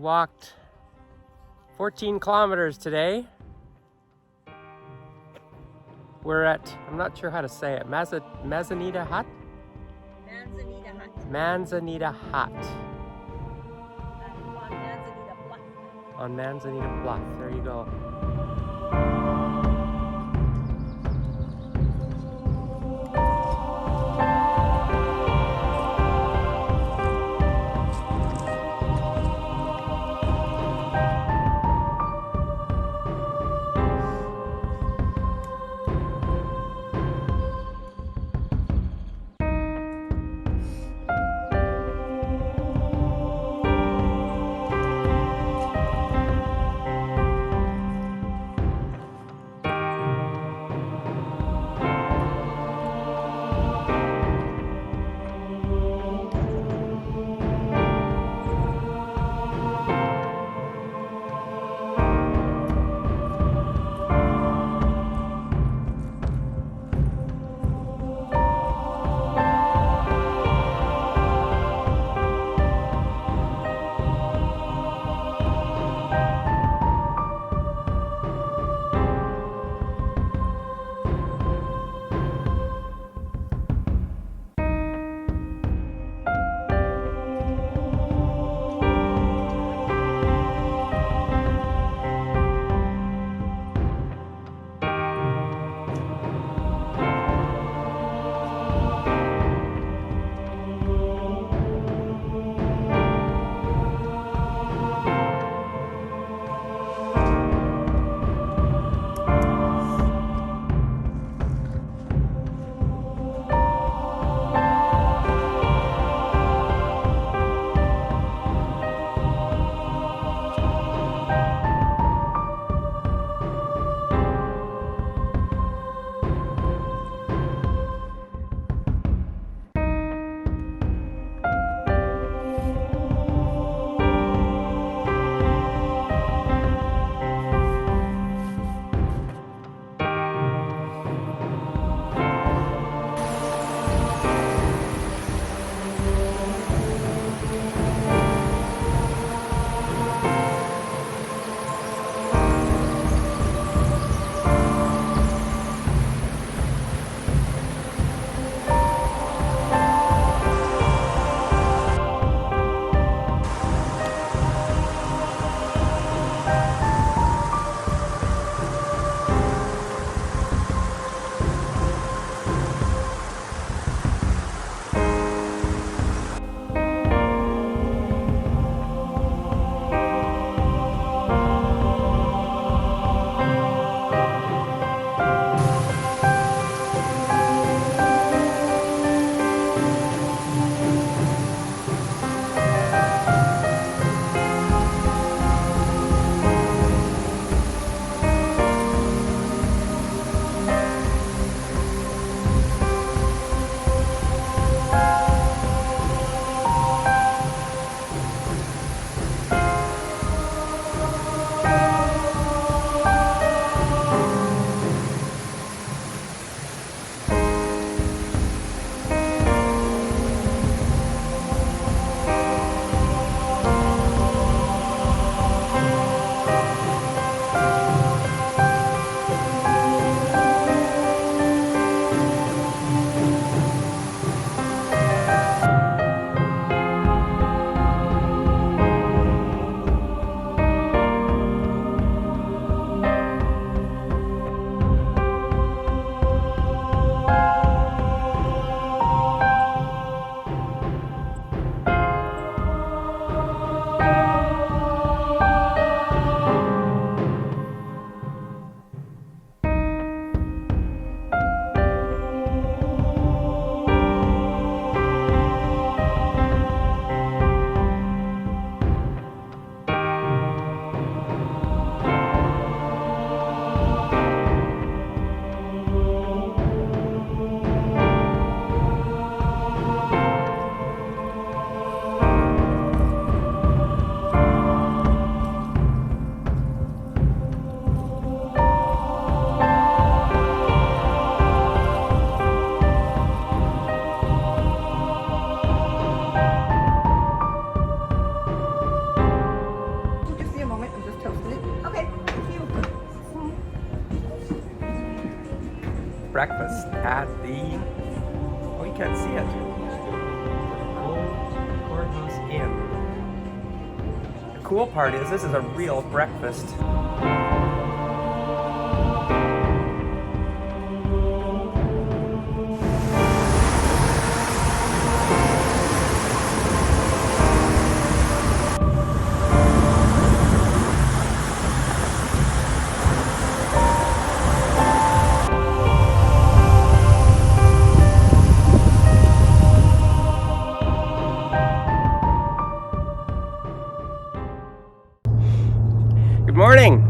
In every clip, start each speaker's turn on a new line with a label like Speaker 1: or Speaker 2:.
Speaker 1: walked 14 kilometers today. We're at, I'm not sure how to say it, Manzanita Hut?
Speaker 2: Manzanita Hut.
Speaker 1: Manzanita Hut.
Speaker 2: On Manzanita Bluff.
Speaker 1: On Manzanita Bluff. There you go. breakfast at the, oh, you can't see it, Old Courthouse Inn. The cool part is this is a real breakfast. Good morning.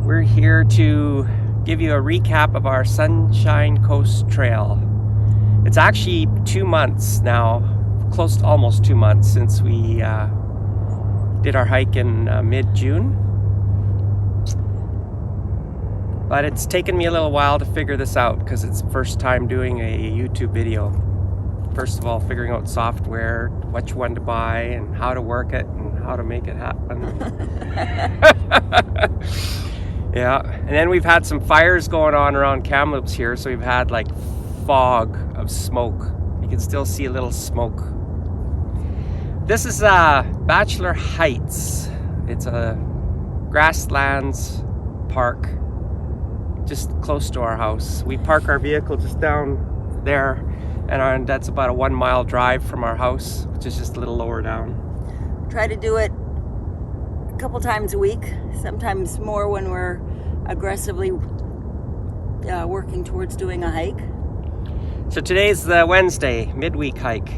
Speaker 1: We're here to give you a recap of our Sunshine Coast Trail. It's actually 2 months now, close to almost 2 months since we did our hike in mid-June. But it's taken me a little while to figure this out because it's the first time doing a YouTube video. First of all, figuring out software, which one to buy, and how to work it, and how to make it happen. Yeah, and then we've had some fires going on around Kamloops here, so we've had like fog of smoke. You can still see a little smoke. This is Bachelor Heights. It's a grasslands park just close to our house. We park our vehicle just down there, and that's about a 1 mile drive from our house, which is just a little lower down.
Speaker 2: Try to do it a couple times a week, sometimes more when we're aggressively working towards doing a hike.
Speaker 1: So today's the Wednesday midweek hike.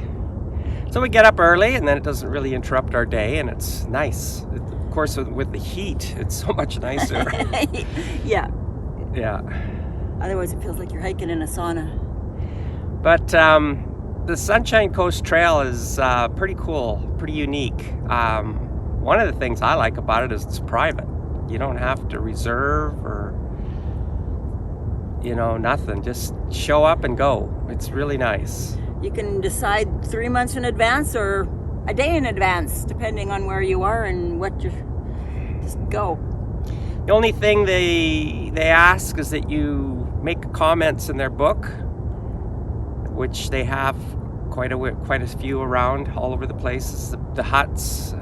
Speaker 1: So we get up early, and then it doesn't really interrupt our day, and it's nice. Of course, with the heat, it's so much nicer.
Speaker 2: Yeah.
Speaker 1: Yeah.
Speaker 2: Otherwise, it feels like you're hiking in a sauna.
Speaker 1: But the Sunshine Coast Trail is pretty cool, pretty unique. One of the things I like about it is it's private. You don't have to reserve or, nothing. Just show up and go. It's really nice.
Speaker 2: You can decide 3 months in advance or a day in advance, depending on where you are and what you just go.
Speaker 1: The only thing they ask is that you make comments in their book, which they have quite a few around all over the place. The huts,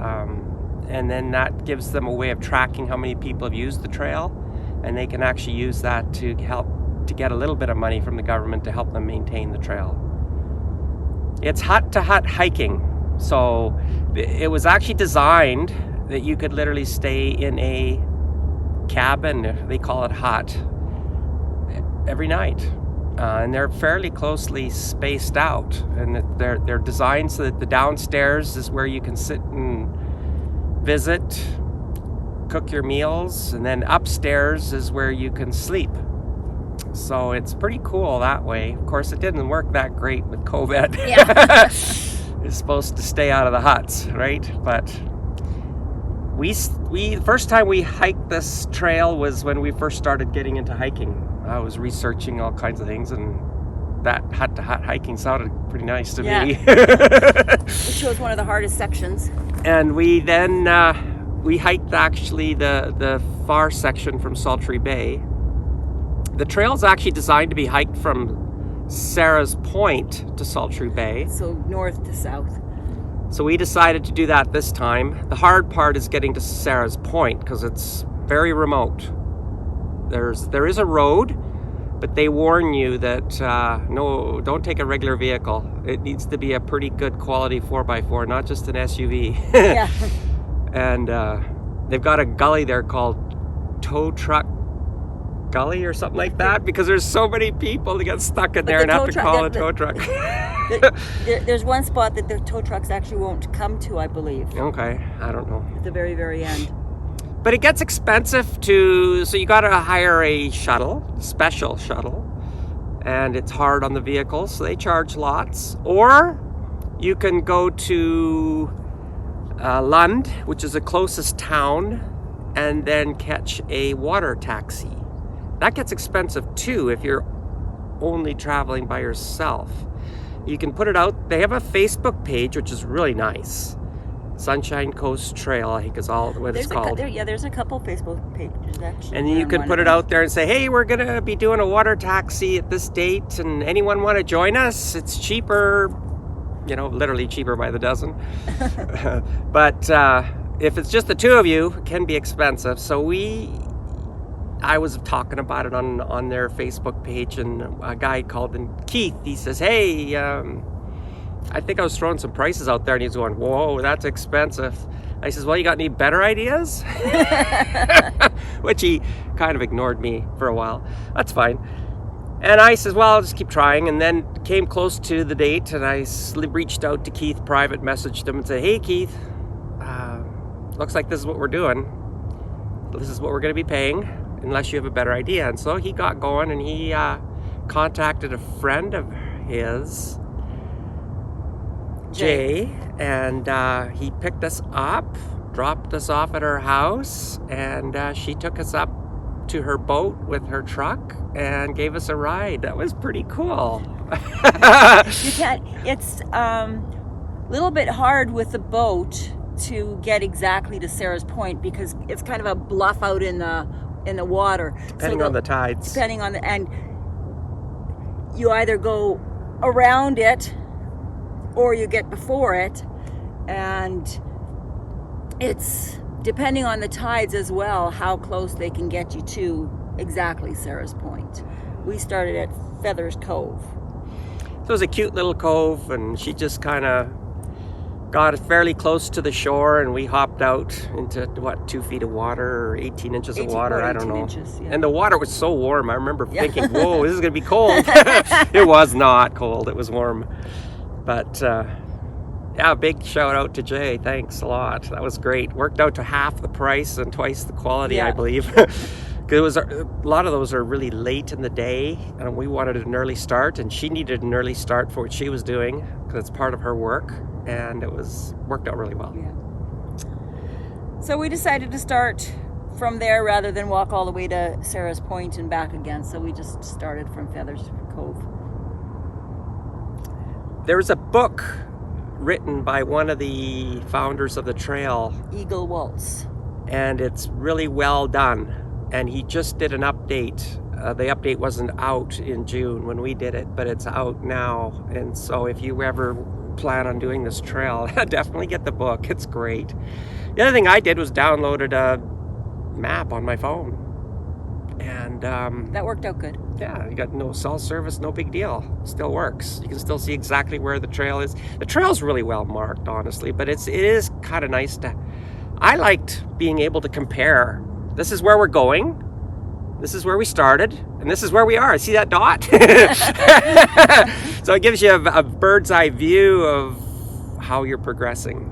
Speaker 1: and then that gives them a way of tracking how many people have used the trail, and they can actually use that to help to get a little bit of money from the government to help them maintain the trail. It's hut-to-hut hiking, so it was actually designed that you could literally stay in a cabin, they call it hut, every night. And they're fairly closely spaced out, and they're designed so that the downstairs is where you can sit and visit, cook your meals, and then upstairs is where you can sleep. So it's pretty cool that way. Of course, it didn't work that great with COVID.
Speaker 2: Yeah.
Speaker 1: It's supposed to stay out of the huts, right? But we the first time we hiked this trail was when we first started getting into hiking. I was researching all kinds of things, and that hut-to-hut hiking sounded pretty nice to me.
Speaker 2: It chose one of the hardest sections.
Speaker 1: And we then we hiked actually the far section from Sultry Bay. The trail's actually designed to be hiked from Sarah's Point to Sultry Bay.
Speaker 2: So north to south.
Speaker 1: So we decided to do that this time. The hard part is getting to Sarah's Point because it's very remote. There is a road, but they warn you that no, don't take a regular vehicle. It needs to be a pretty good quality 4x4, not just an SUV.
Speaker 2: Yeah.
Speaker 1: And they've got a gully there called Tow Truck Gully or something like that, because there's so many people that get stuck in there and have to call a tow truck.
Speaker 2: There's one spot that the tow trucks actually won't come to, I believe.
Speaker 1: Okay, I don't know.
Speaker 2: At the very, very end.
Speaker 1: But it gets expensive so you got to hire a special shuttle, and it's hard on the vehicle, so they charge lots. Or you can go to Lund, which is the closest town, and then catch a water taxi. That gets expensive too if you're only traveling by yourself. You can put it out. They have a Facebook page, which is really nice. Sunshine Coast Trail, I think is all what it's called.
Speaker 2: There's a couple Facebook pages actually.
Speaker 1: And you can put it out there and say, hey, we're going to be doing a water taxi at this date, and anyone want to join us? It's cheaper, literally cheaper by the dozen. But if it's just the two of you, it can be expensive. So I was talking about it on their Facebook page, and a guy called in, Keith, he says, hey, I think I was throwing some prices out there, and he's going, whoa, that's expensive. I says, well, you got any better ideas? Which he kind of ignored me for a while. That's fine. And I says, well, I'll just keep trying. And then came close to the date, and I reached out to Keith, private messaged him and said, hey, Keith, looks like this is what we're doing. This is what we're going to be paying, unless you have a better idea. And so he got going, and he contacted a friend of his, Jay, and he picked us up, dropped us off at her house, and she took us up to her boat with her truck and gave us a ride. That was pretty cool.
Speaker 2: It's a little bit hard with the boat to get exactly to Sarah's Point because it's kind of a bluff out in the water.
Speaker 1: Depending on the tides.
Speaker 2: And you either go around it or you get before it, and it's depending on the tides as well how close they can get you to exactly Sarah's Point. We started at Feathers Cove.
Speaker 1: So it was a cute little cove, and she just kind of got fairly close to the shore, and we hopped out into 2 feet of water or 18 inches of water, I don't know.
Speaker 2: Inches, yeah.
Speaker 1: And the water was so warm, I remember thinking, whoa, this is gonna be cold. It was not cold, it was warm. But big shout out to Jay. Thanks a lot. That was great. Worked out to half the price and twice the quality, I believe. Because a lot of those are really late in the day, and we wanted an early start, and she needed an early start for what she was doing because it's part of her work, and it worked out really well.
Speaker 2: Yeah. So we decided to start from there rather than walk all the way to Sarah's Point and back again. So we just started from Feathers Cove.
Speaker 1: There's a book written by one of the founders of the trail,
Speaker 2: Eagle Waltz,
Speaker 1: and it's really well done. And he just did an update. The update wasn't out in June when we did it, but it's out now. And so if you ever plan on doing this trail, definitely get the book. It's great. The other thing I did was downloaded a map on my phone. And
Speaker 2: that worked out good.
Speaker 1: Yeah, you got no cell service, no big deal. Still works. You can still see exactly where the trail is. The trail's really well marked, honestly, but it is kind of nice to. I liked being able to compare. This is where we're going. This is where we started, and this is where we are. See that dot? So it gives you a bird's eye view of how you're progressing.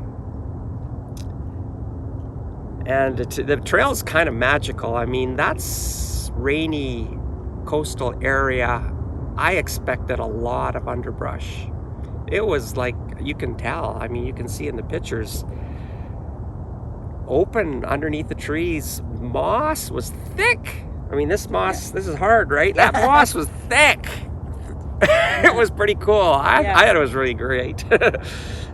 Speaker 1: And the trail's kind of magical. I mean, that's rainy coastal area. I expected a lot of underbrush. It was like, you can tell. I mean, you can see in the pictures. Open underneath the trees. Moss was thick. I mean, this moss, this is hard, right? That moss was thick. It was pretty cool. I thought it was really great.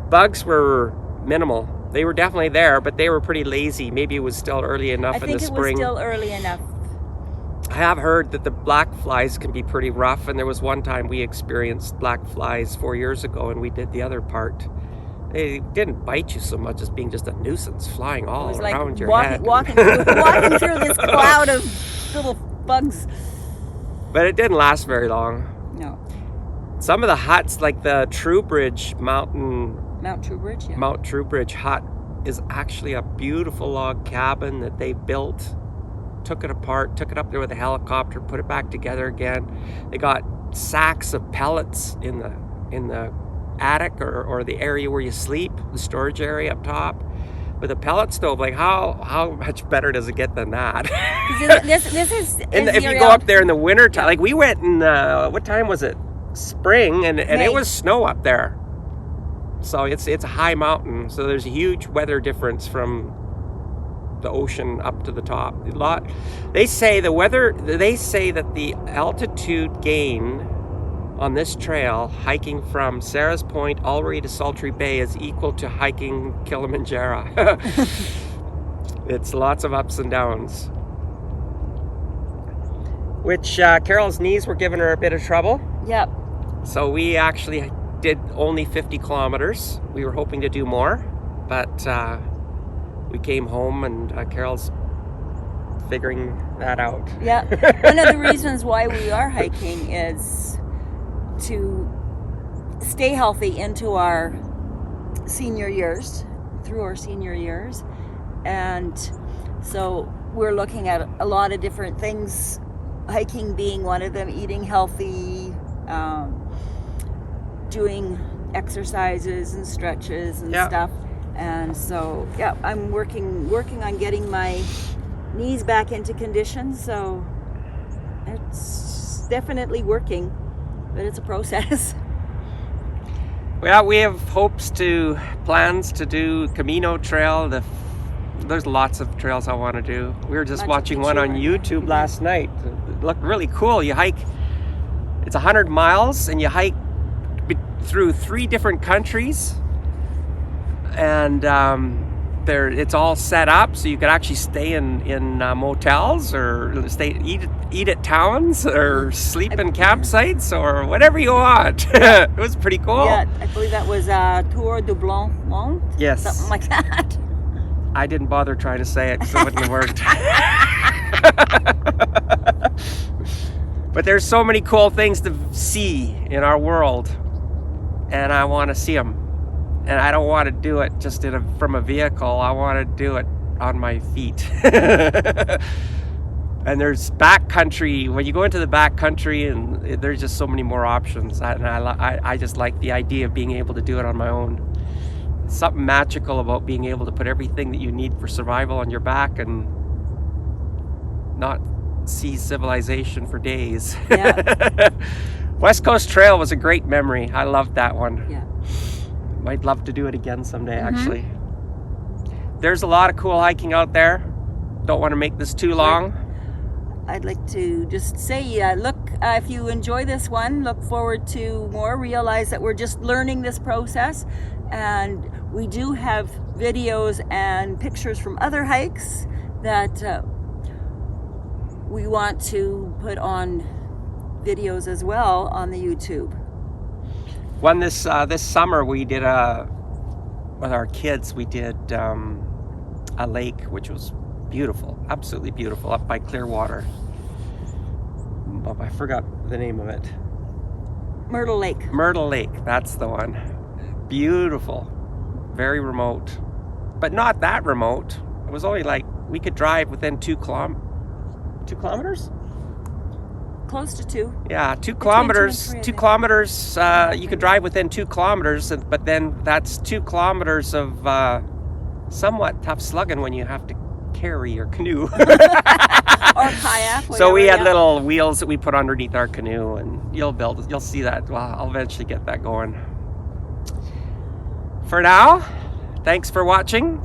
Speaker 1: Bugs were minimal. They were definitely there, but they were pretty lazy. Maybe it was still early enough in the spring.
Speaker 2: I think it was still early enough.
Speaker 1: I have heard that the black flies can be pretty rough, and there was one time we experienced black flies 4 years ago, and we did the other part. They didn't bite you so much as being just a nuisance, flying all around your head.
Speaker 2: Walking through this cloud of little bugs.
Speaker 1: But it didn't last very long.
Speaker 2: No.
Speaker 1: Some of the huts, like the Trowbridge
Speaker 2: Mount Trowbridge, yeah.
Speaker 1: Mount Trowbridge hut is actually a beautiful log cabin that they built. Took it apart, took it up there with a helicopter, put it back together again. They got sacks of pellets in the attic or the area where you sleep, the storage area up top, with a pellet stove. Like how much better does it get than that?
Speaker 2: this is
Speaker 1: if you go up there in the winter time, like we went in what time was it? Spring, and it was snow up there. So it's a high mountain, so there's a huge weather difference from the ocean up to the top. They say that the altitude gain on this trail, hiking from Sarah's Point all the way to Sultry Bay is equal to hiking Kilimanjaro. It's lots of ups and downs. Which Carol's knees were giving her a bit of trouble.
Speaker 2: Yep.
Speaker 1: So we actually did only 50 kilometers. We were hoping to do more, but we came home and Carol's figuring that out.
Speaker 2: Yeah. One of the reasons why we are hiking is to stay healthy into our senior years, through our senior years. And so we're looking at a lot of different things, hiking being one of them, eating healthy, doing exercises and stretches and stuff. And so, yeah, I'm working on getting my knees back into condition. So it's definitely working, but it's a process.
Speaker 1: Well, we have plans to do Camino Trail. There's lots of trails I want to do. We were just watching one on YouTube last night. It looked really cool. You hike, it's 100 miles, and you hike through 3 different countries. And it's all set up, so you could actually stay in motels or eat at towns or sleep in campsites or whatever you want. It was pretty cool.
Speaker 2: Yeah, I believe that was Tour du Blanc.
Speaker 1: Yes.
Speaker 2: Something like that.
Speaker 1: I didn't bother trying to say it because it wouldn't have worked. But there's so many cool things to see in our world, and I want to see them. And I don't want to do it just from a vehicle. I want to do it on my feet. And there's backcountry. When you go into the backcountry, and there's just so many more options. I just like the idea of being able to do it on my own. Something magical about being able to put everything that you need for survival on your back and not see civilization for days.
Speaker 2: Yeah.
Speaker 1: West Coast Trail was a great memory. I loved that one.
Speaker 2: Yeah.
Speaker 1: I'd love to do it again someday, actually. There's a lot of cool hiking out there. Don't want to make this too long.
Speaker 2: I'd like to just say, look, if you enjoy this one, look forward to more. Realize that we're just learning this process. And we do have videos and pictures from other hikes that we want to put on videos as well on the YouTube.
Speaker 1: One this summer we did with our kids. We did a lake which was beautiful, absolutely beautiful, up by Clearwater. I forgot the name of it.
Speaker 2: Myrtle Lake.
Speaker 1: Myrtle Lake, that's the one. Beautiful, very remote, but not that remote. It was only like we could drive within 2 kilometers.
Speaker 2: Close to 2.
Speaker 1: Yeah, 2
Speaker 2: Between
Speaker 1: kilometers.
Speaker 2: 2 and 3,
Speaker 1: 2 kilometers. You could drive within 2 kilometers, but then that's 2 kilometers of somewhat tough slugging when you have to carry your canoe.
Speaker 2: Or kayak.
Speaker 1: So we had little wheels that we put underneath our canoe, and you'll see that. Well, I'll eventually get that going. For now, thanks for watching.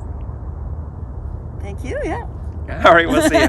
Speaker 2: Thank you. Yeah.
Speaker 1: All right, we'll see you.